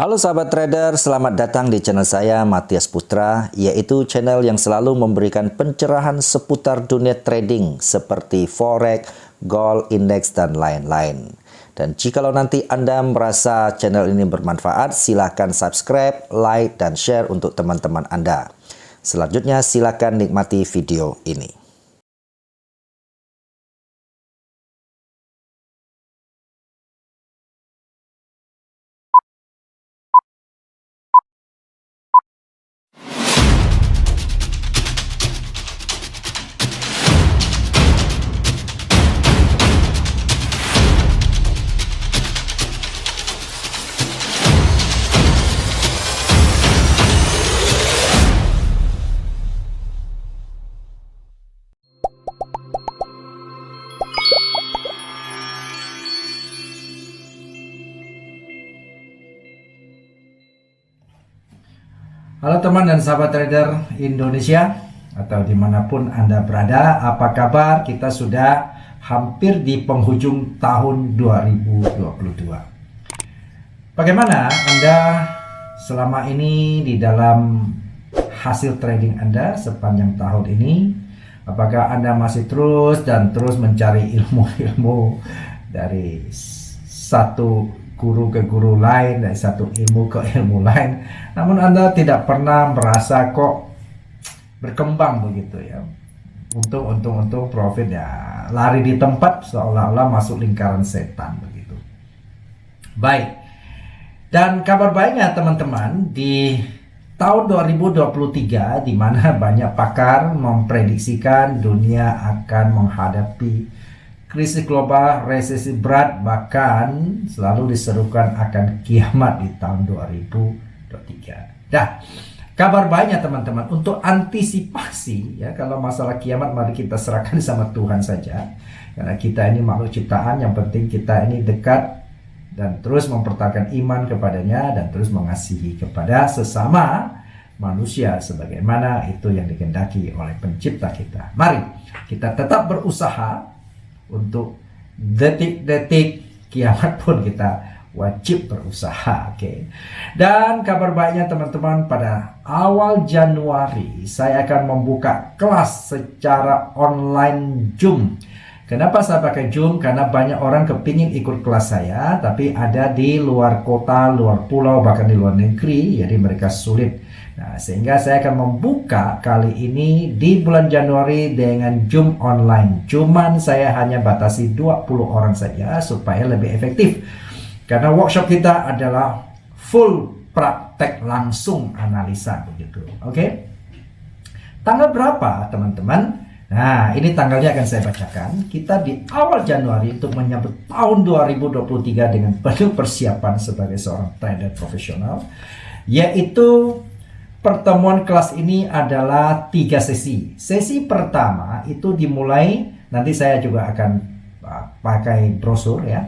Halo sahabat trader, selamat datang di channel saya Matias Putra, yaitu channel yang selalu memberikan pencerahan seputar dunia trading seperti forex, gold, indeks, dan lain-lain. Dan jikalau nanti Anda merasa channel ini bermanfaat, silakan subscribe, like, dan share untuk teman-teman Anda. Selanjutnya silakan nikmati video ini. Halo teman dan sahabat trader Indonesia atau dimanapun Anda berada, apa kabar? Kita sudah hampir di penghujung tahun 2022. Bagaimana Anda selama ini di dalam hasil trading Anda sepanjang tahun ini? Apakah Anda masih terus mencari ilmu-ilmu dari satu guru ke guru lain, dari satu ilmu ke ilmu lain, namun Anda tidak pernah merasa kok berkembang begitu ya? Untung profit ya lari di tempat, seolah-olah masuk lingkaran setan begitu. Baik, dan kabar baiknya teman-teman, di tahun 2023 di mana banyak pakar memprediksikan dunia akan menghadapi krisis global, resesi berat, bahkan selalu diserukan akan kiamat di tahun 2023. Nah, kabar baiknya teman-teman, untuk antisipasi ya, kalau masalah kiamat mari kita serahkan sama Tuhan saja. Karena kita ini makhluk ciptaan, yang penting kita ini dekat dan terus mempertahankan iman kepadanya dan terus mengasihi kepada sesama manusia sebagaimana itu yang dikehendaki oleh pencipta kita. Mari kita tetap berusaha untuk detik-detik kiamat pun kita wajib berusaha, oke. Dan kabar baiknya teman-teman, pada awal Januari saya akan membuka kelas secara online Zoom. Kenapa saya pakai Zoom? Karena banyak orang kepingin ikut kelas saya, tapi ada di luar kota, luar pulau, bahkan di luar negeri, jadi mereka sulit. Nah, sehingga saya akan membuka kali ini di bulan Januari dengan Zoom online. Cuman saya hanya batasi 20 orang saja supaya lebih efektif. Karena workshop kita adalah full praktek langsung analisa begitu. Oke? Tanggal berapa teman-teman? Nah, ini tanggalnya akan saya bacakan. Kita di awal Januari untuk menyambut tahun 2023 dengan penuh persiapan sebagai seorang trader profesional, yaitu pertemuan kelas ini adalah 3 sesi. Sesi pertama itu dimulai, nanti saya juga akan pakai brosur ya,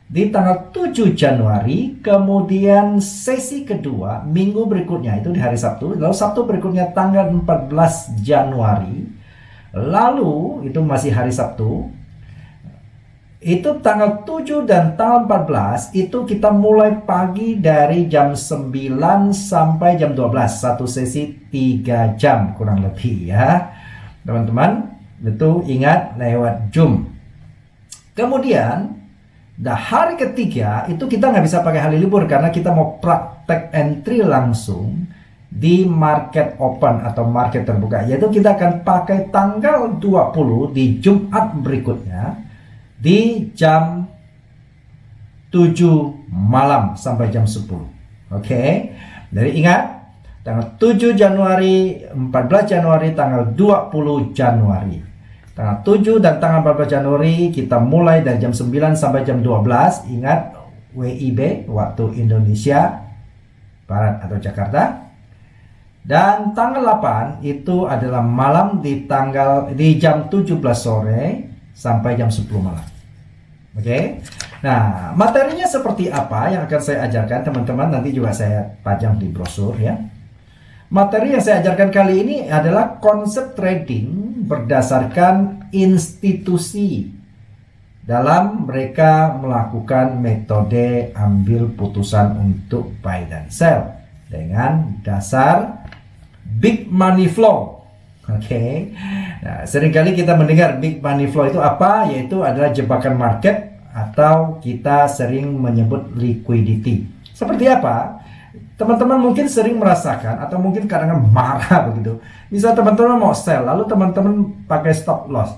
di tanggal 7 Januari. Kemudian sesi kedua minggu berikutnya itu di hari Sabtu. Lalu Sabtu berikutnya tanggal 14 Januari. Lalu itu masih hari Sabtu, itu tanggal 7 dan tanggal 14 itu kita mulai pagi dari jam 9 sampai jam 12. Satu sesi 3 jam kurang lebih ya teman-teman. Itu ingat lewat Zoom. Kemudian hari ketiga itu kita nggak bisa pakai hari libur karena kita mau praktek entry langsung di market open atau market terbuka, yaitu kita akan pakai tanggal 20 di Jumat berikutnya di jam 7 malam sampai jam 10. Oke. Jadi ingat, tanggal 7 Januari, 14 Januari, tanggal 20 Januari. Tanggal 7 dan tanggal 14 Januari kita mulai dari jam 9 sampai jam 12. Ingat, WIB, waktu Indonesia Barat atau Jakarta. Dan tanggal 8 itu adalah malam di jam 17 sore sampai jam 10 malam. Oke. Nah, materinya seperti apa yang akan saya ajarkan teman-teman, nanti juga saya pajang di brosur ya. Materi yang saya ajarkan kali ini adalah konsep trading berdasarkan institusi dalam mereka melakukan metode ambil putusan untuk buy dan sell dengan dasar big money flow. Oke. Nah, seringkali kita mendengar big money flow itu apa? Yaitu adalah jebakan market atau kita sering menyebut liquidity. Seperti apa? Teman-teman mungkin sering merasakan atau mungkin kadang-kadang marah begitu. Misal teman-teman mau sell, lalu teman-teman pakai stop loss.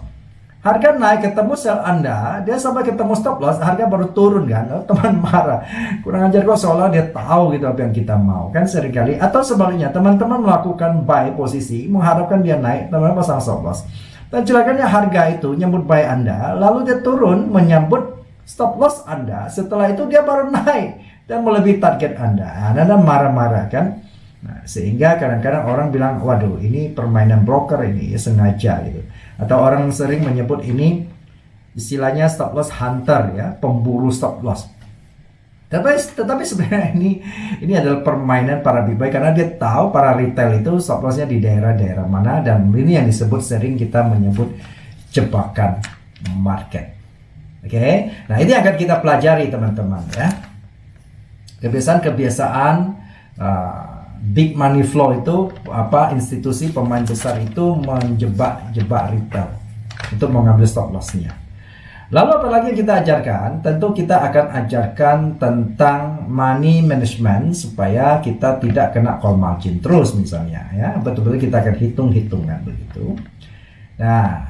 Harga naik ketemu sell Anda, dia sampai ketemu stop loss, harga baru turun kan. Lalu teman marah. Kurang ajar kok, seolah dia tahu gitu apa yang kita mau. Kan seringkali. Atau sebaliknya, teman-teman melakukan buy posisi, mengharapkan dia naik, teman-teman pasang stop loss. Dan celakanya harga itu nyambut buy Anda, lalu dia turun menyambut stop loss Anda. Setelah itu dia baru naik dan melebihi target Anda. Anda marah-marah kan? Nah, sehingga kadang-kadang orang bilang, waduh ini permainan broker ini sengaja gitu. Atau orang sering menyebut ini istilahnya stop loss hunter ya, pemburu stop loss. Tetapi sebenarnya ini adalah permainan para big buy karena dia tahu para retail itu stop lossnya di daerah-daerah mana, dan ini yang disebut sering kita menyebut jebakan market. Oke, nah ini akan kita pelajari teman-teman ya. Kebiasaan-kebiasaan big money flow itu apa, institusi pemain besar itu menjebak retail untuk mengambil stop lossnya. Lalu apalagi yang kita ajarkan? Tentu kita akan ajarkan tentang money management supaya kita tidak kena call margin terus misalnya ya. Betul-betul kita akan hitung-hitungan begitu. Nah,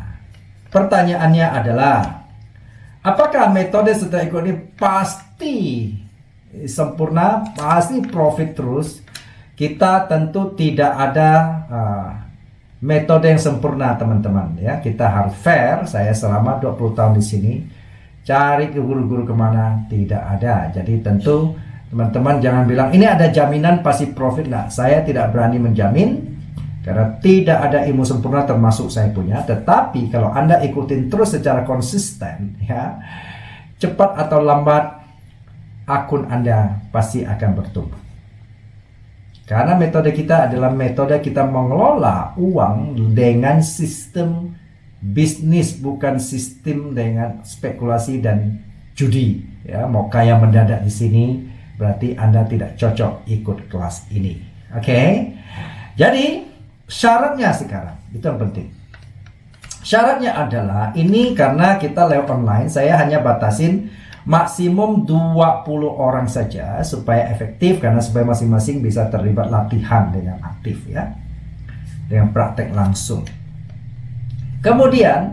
pertanyaannya adalah apakah metode setelah ikut ini pasti sempurna, pasti profit terus? Kita tentu tidak ada metode yang sempurna teman-teman ya. Kita harus fair. Saya selama 20 tahun di sini cari ke guru-guru kemana, tidak ada. Jadi tentu teman-teman jangan bilang ini ada jaminan pasti profit. Nah, saya tidak berani menjamin karena tidak ada ilmu sempurna termasuk saya punya. Tetapi kalau Anda ikutin terus secara konsisten ya, cepat atau lambat akun Anda pasti akan bertumbuh. Karena metode kita adalah metode kita mengelola uang dengan sistem bisnis, bukan sistem dengan spekulasi dan judi. Ya, mau kaya mendadak di sini berarti Anda tidak cocok ikut kelas ini. Oke? Jadi syaratnya sekarang itu yang penting. Syaratnya adalah ini karena kita lewat online, saya hanya batasin maksimum 20 orang saja supaya efektif, karena supaya masing-masing bisa terlibat latihan dengan aktif ya, dengan praktek langsung. Kemudian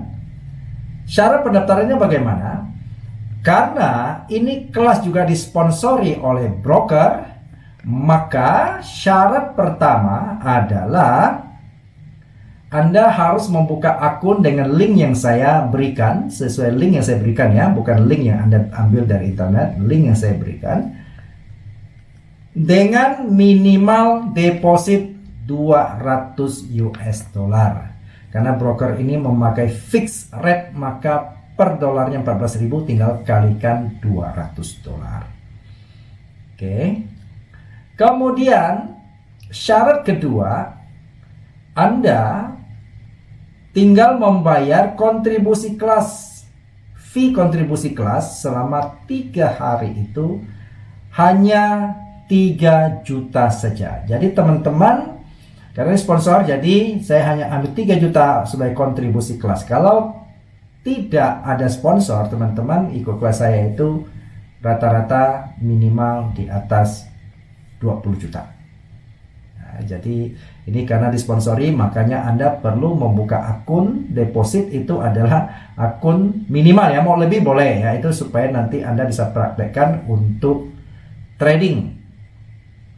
syarat pendaftarannya bagaimana? Karena ini kelas juga disponsori oleh broker, maka syarat pertama adalah Anda harus membuka akun dengan link yang saya berikan, sesuai link yang saya berikan ya, bukan link yang Anda ambil dari internet, link yang saya berikan, dengan minimal deposit 200 US dollar. Karena broker ini memakai fixed rate, maka per dolarnya 14.000 tinggal kalikan 200 dolar. Oke. Kemudian syarat kedua, Anda tinggal membayar kontribusi kelas, fee kontribusi kelas selama 3 hari itu hanya 3 juta saja. Jadi teman-teman, karena sponsor jadi saya hanya ambil 3 juta sebagai kontribusi kelas. Kalau tidak ada sponsor, teman-teman ikut kelas saya itu rata-rata minimal di atas 20 juta. Jadi ini karena disponsori, makanya Anda perlu membuka akun deposit, itu adalah akun minimal ya, mau lebih boleh ya, itu supaya nanti Anda bisa praktekkan untuk trading.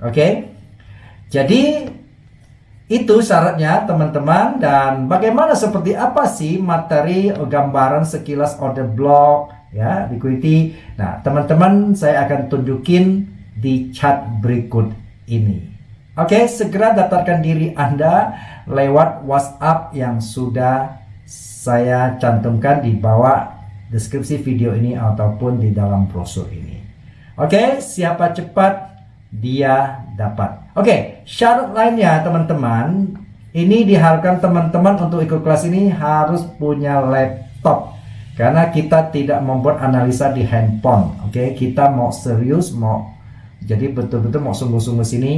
Oke? Jadi itu syaratnya teman-teman. Dan bagaimana, seperti apa sih materi gambaran sekilas order block ya, liquidity. Nah teman-teman, saya akan tunjukin di chat berikut ini. Oke, segera daftarkan diri Anda lewat WhatsApp yang sudah saya cantumkan di bawah deskripsi video ini ataupun di dalam brosur ini. Oke, siapa cepat dia dapat. Oke, syarat lainnya teman-teman, ini diharapkan teman-teman untuk ikut kelas ini harus punya laptop Karena kita tidak membuat analisa di handphone, oke? Kita mau serius, jadi betul-betul mau sungguh-sungguh sini.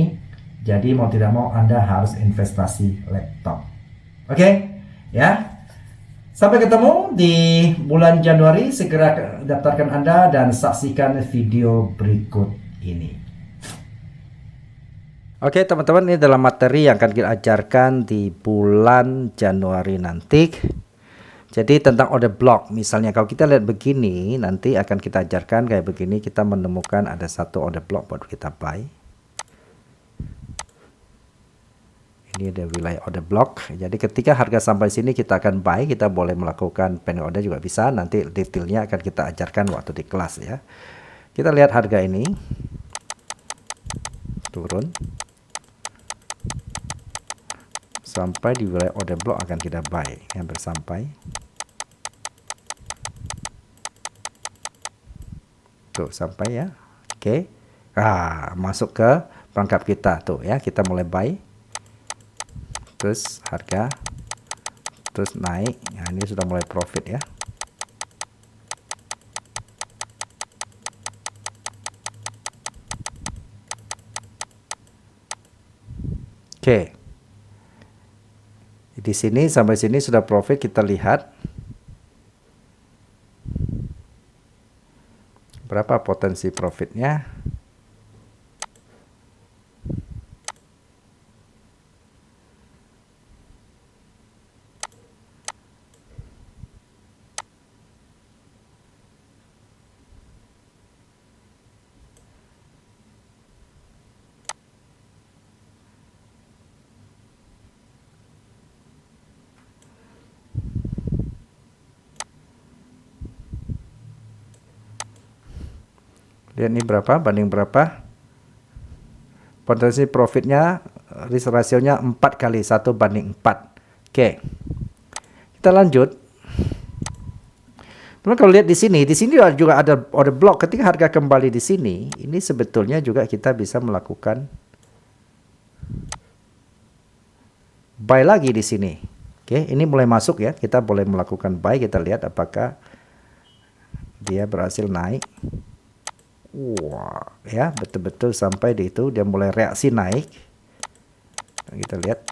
Jadi mau tidak mau Anda harus investasi laptop, oke? Ya. Sampai ketemu di bulan Januari. Segera daftarkan Anda dan saksikan video berikut ini. Oke teman-teman, ini adalah materi yang akan kita ajarkan di bulan Januari nanti. Jadi tentang order block, misalnya kalau kita lihat begini, nanti akan kita ajarkan kayak begini. Kita menemukan ada satu order block buat kita buy. Ini ada wilayah order block. Jadi ketika harga sampai sini kita akan buy. Kita boleh melakukan pending order juga bisa. Nanti detailnya akan kita ajarkan waktu di kelas ya. Kita lihat harga ini turun sampai di wilayah order block akan kita buy. Hampir sampai. Tuh sampai ya. Oke. Masuk ke perangkap kita tuh ya. Kita mulai buy. Terus harga terus naik. Nah, ini sudah mulai profit ya. Oke. Di sini sampai sini sudah profit, kita lihat berapa potensi profitnya. Lihat ini berapa banding berapa. Potensi profitnya, risk ratio-nya 4 kali 1 banding 4. Oke. Kita lanjut. Teman kalau lihat di sini juga ada order block. Ketika harga kembali di sini, ini sebetulnya juga kita bisa melakukan buy lagi di sini. Oke, ini mulai masuk ya. Kita boleh melakukan buy, kita lihat apakah dia berhasil naik. Wah, ya betul-betul sampai di itu dia mulai reaksi naik. Kita lihat,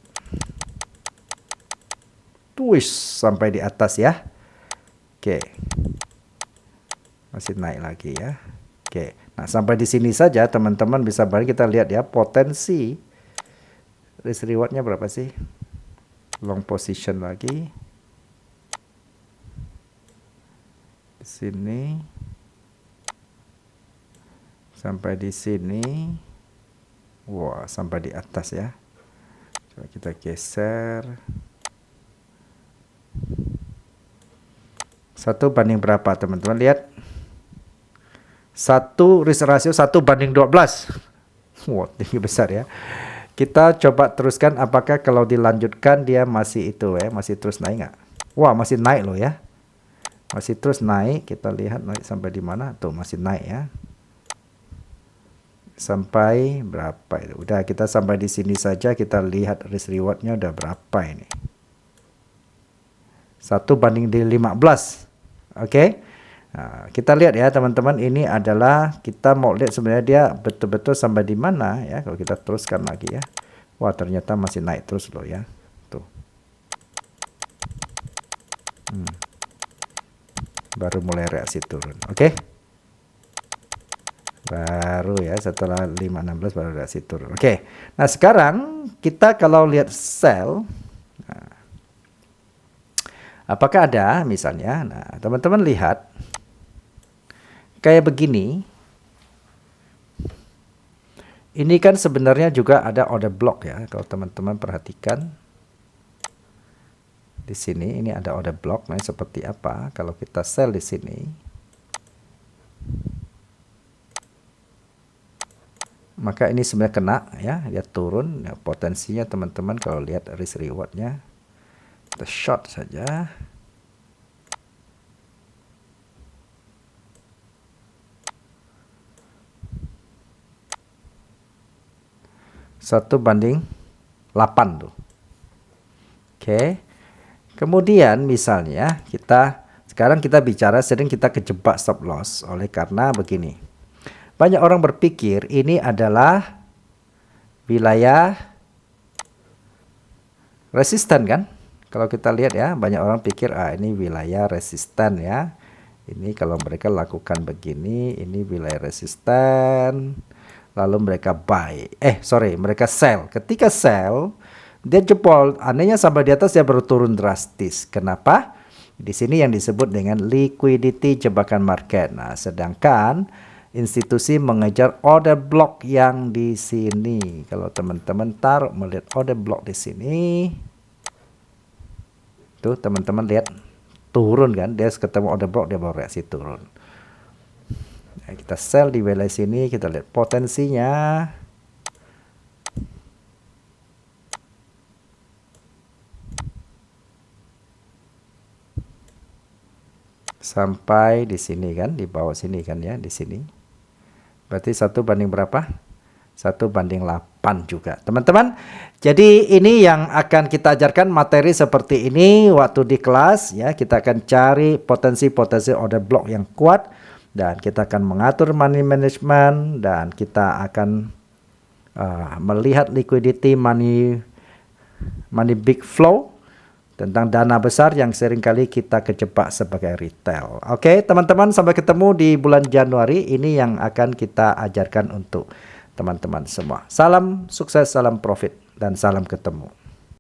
twist sampai di atas ya. Oke, masih naik lagi ya. Oke, nah sampai di sini saja teman-teman bisa balik. Kita lihat ya potensi risk rewardnya berapa sih? Long position lagi di sini. Sampai di sini, wah sampai di atas ya. Coba kita geser. 1 banding berapa teman-teman? Lihat. 1 risk ratio 1 banding 12. Wah tinggi besar ya. Kita coba teruskan apakah kalau dilanjutkan dia masih itu ya, masih terus naik nggak? Wah masih naik loh ya. Masih terus naik. Kita lihat naik sampai di mana? Tuh masih naik ya. Sampai berapa itu? Udah kita sampai di sini saja, kita lihat risk rewardnya udah berapa ini. 1 banding di 15. Oke. Nah, kita lihat ya teman-teman, ini adalah kita mau lihat sebenarnya dia betul-betul sampai di mana ya. Kalau kita teruskan lagi ya. Wah, ternyata masih naik terus loh ya. Tuh. Baru mulai reaksi turun. Oke. Baru ya setelah 5.16 baru reaksi turun. Oke. Nah, sekarang kita kalau lihat sell, nah, apakah ada misalnya? Nah, teman-teman lihat kayak begini. Ini kan sebenarnya juga ada order block ya. Kalau teman-teman perhatikan di sini ini ada order block. Nah, seperti apa kalau kita sell di sini? Maka ini sebenarnya kena ya, dia turun ya, potensinya teman-teman kalau lihat risk rewardnya. Kita short saja. Satu banding 8 tuh. Oke. Kemudian misalnya kita Sekarang kita bicara sering kita kejebak stop loss oleh karena begini. Banyak orang berpikir ini adalah wilayah resisten kan? Kalau kita lihat ya, banyak orang pikir ini wilayah resisten ya. Ini kalau mereka lakukan begini, ini wilayah resisten. Lalu mereka buy. Mereka sell. Ketika sell, dia jebol. Anehnya sampai di atas dia baru turun drastis. Kenapa? Di sini yang disebut dengan liquidity jebakan market. Nah, sedangkan institusi mengejar order block yang di sini. Kalau teman-teman taruh melihat order block di sini, tuh teman-teman lihat turun kan? Dia ketemu order block dia baru reaksi turun. Nah, kita sell di wilayah sini, kita lihat potensinya. Sampai di sini kan, di bawah sini kan ya, di sini. Berarti 1 banding berapa? 1 banding 8 juga. Teman-teman, jadi ini yang akan kita ajarkan materi seperti ini waktu di kelas ya. Kita akan cari potensi-potensi order block yang kuat dan kita akan mengatur money management dan kita akan melihat liquidity money big flow, tentang dana besar yang seringkali kita kejebak sebagai retail. Oke, teman-teman, sampai ketemu di bulan Januari. Ini yang akan kita ajarkan untuk teman-teman semua. Salam sukses, salam profit, dan salam ketemu.